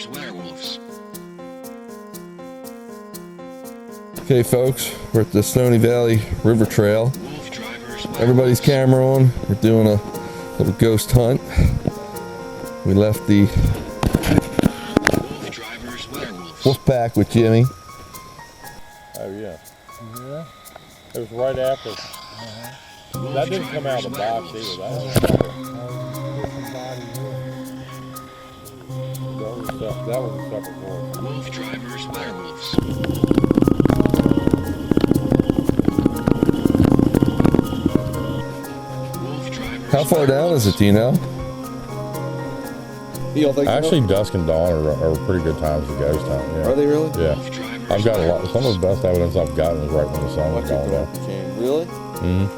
WooFDriver's Werewolves. Okay folks, we're at the Stony Valley River Trail. Everybody's camera on. We're doing a little ghost hunt. We left the wolf pack with Jimmy. Oh yeah. Yeah. It was right after. That didn't come out of the box either. That was a separate one. WooFDriver's Werewolves. How far down is it, do you know? Actually, dusk and dawn are pretty good times to ghost hunt. Yeah. Are they really? Yeah. I've got a lot. Some of the best evidence I've gotten is right when the sun was going down. Really? Mm-hmm.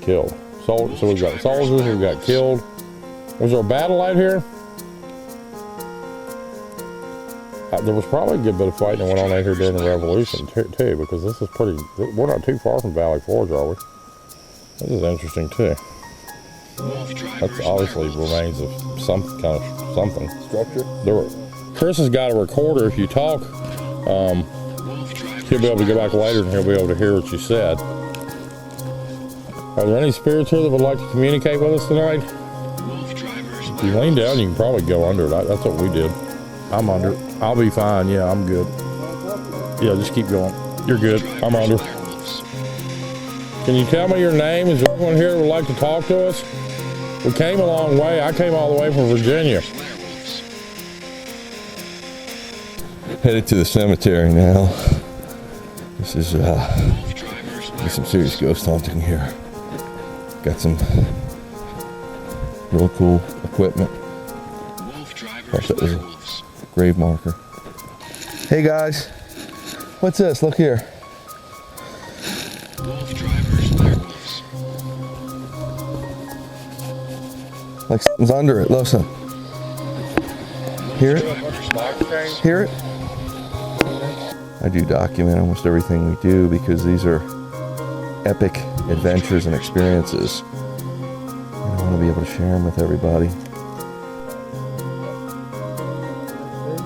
Killed. So we've got soldiers, we've got killed. Was there a battle out here? There was probably a good bit of fighting that went on out here during the Revolution too, because this is pretty, we're not too far from Valley Forge, are we? This is interesting too. That's obviously remains of some kind of something. Structure? Chris has got a recorder. If you talk, he'll be able to go back later and he'll be able to hear what you said. Are there any spirits here that would like to communicate with us tonight? If you lean down, you can probably go under it. That's what we did. I'm under. I'll be fine. Yeah, I'm good. Yeah, just keep going. You're good. I'm under. Can you tell me your name? Is there anyone here that would like to talk to us? We came a long way. I came all the way from Virginia. Headed to the cemetery now. This is some serious ghost hunting here. Got some real cool equipment. Thought that was a grave marker. Hey guys, what's this? Look here. Like something's under it. Listen. Hear it? Hear it? I do document almost everything we do because these are epic adventures and experiences. And I want to be able to share them with everybody.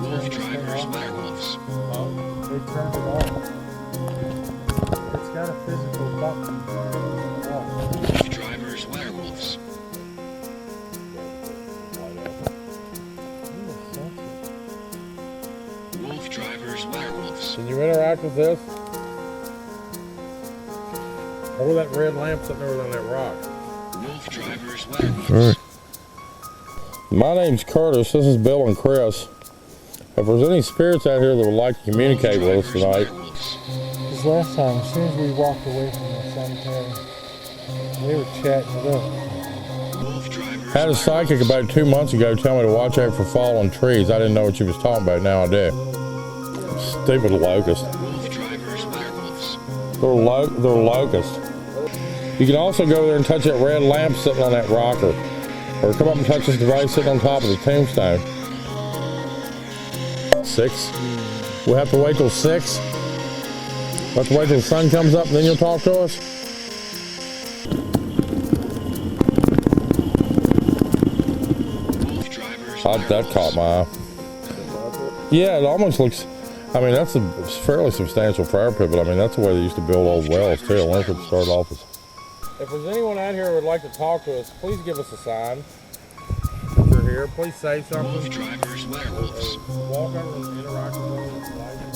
WooFDriver's Werewolves. They turned it off. It's got a physical button. WooFDriver's Werewolves. WooFDriver's Werewolves. Can you interact with this? Hold that red lamp sitting over on that rock. WooFDriver's Werewolves. Sure. My name's Curtis. This is Bill and Chris. If there's any spirits out here that would like to communicate with us tonight, Because last time, as soon as we walked away from the cemetery, they were chatting it up. had a psychic about 2 months ago tell me to watch out for fallen trees. I didn't know what she was talking about. Now I do. Stupid locust. WooFDriver's Werewolves. They're locusts. You can also go there and touch that red lamp sitting on that rocker, or come up and touch this device sitting on top of the tombstone. 6. We'll have to wait till 6. We'll have to wait till the sun comes up and then you'll talk to us. That caught my eye. Yeah, it almost looks, I mean, that's a fairly substantial fire pit, but I mean, that's the way they used to build old wells too. I wonder if it started off as... If there's anyone out here who would like to talk to us, please give us a sign. If you're here, please say something. WooFDriver's Werewolves. Walk over and interact with us.